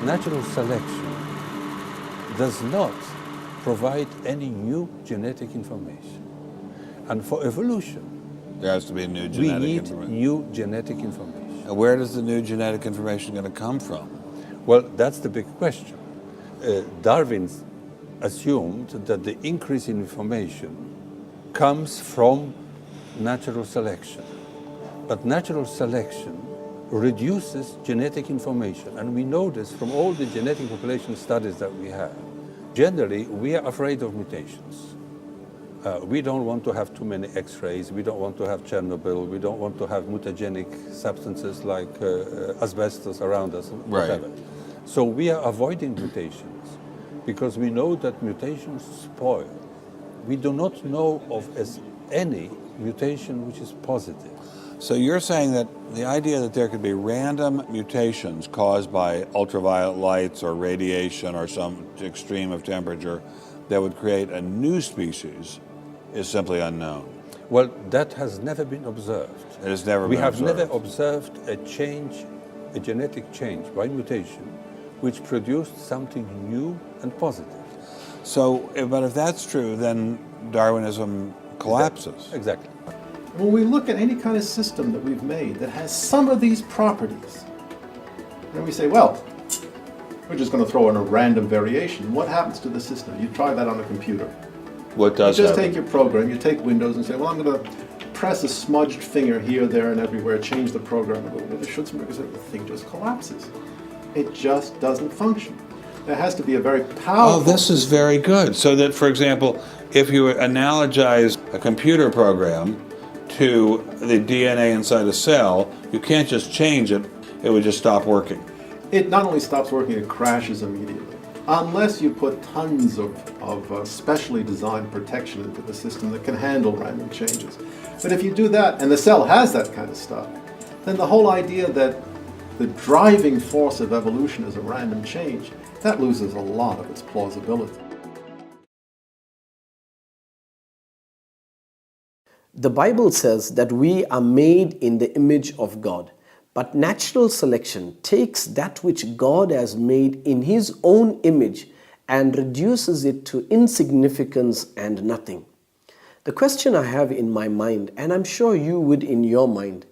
natural selection does not provide any new genetic information. And for evolution, There has to be new we genetic need information. new genetic information. And where does the new genetic information going to come from? Well, that's the big question. Darwin assumed that the increase in information comes from natural selection. But natural selection reduces genetic information, and we know this from all the genetic population studies that we have. Generally, we are afraid of mutations. We don't want to have too many X-rays, we don't want to have Chernobyl, we don't want to have mutagenic substances like asbestos around us, whatever. Right. So we are avoiding mutations because we know that mutations spoil. We do not know of any mutation which is positive. So you're saying that the idea that there could be random mutations caused by ultraviolet lights or radiation or some extreme of temperature that would create a new species is simply unknown. Well, that has never been observed. It has never We been have observed. never observed a change, a genetic change by mutation, which produced something new and positive. So, but if that's true, then Darwinism collapses. Exactly. When we look at any kind of system that we've made that has some of these properties, then we say, well, we're just going to throw in a random variation. What happens to the system? You try that on a computer. What does You just happen? take your program, you take Windows and say, well, I'm going to press a smudged finger here, there, and everywhere, change the program a little bit. It should because the thing just collapses. It just doesn't function. There has to be a very powerful... Oh, this is very good. So that, for example, if you analogize a computer program to the DNA inside a cell, you can't just change it, it would just stop working. It not only stops working, it crashes immediately. Unless you put tons of specially designed protection into the system that can handle random changes. But if you do that, and the cell has that kind of stuff, then the whole idea that the driving force of evolution is a random change, that loses a lot of its plausibility. The Bible says that we are made in the image of God, but natural selection takes that which God has made in His own image and reduces it to insignificance and nothing. The question I have in my mind, and I'm sure you would in your mind,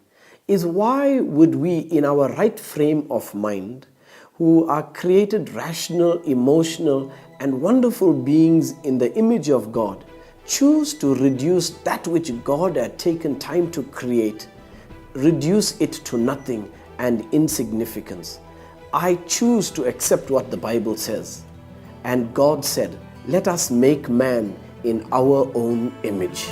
is why would we in our right frame of mind, who are created rational, emotional, and wonderful beings in the image of God, choose to reduce that which God had taken time to create, reduce it to nothing and insignificance? I choose to accept what the Bible says. And God said, let us make man in our own image.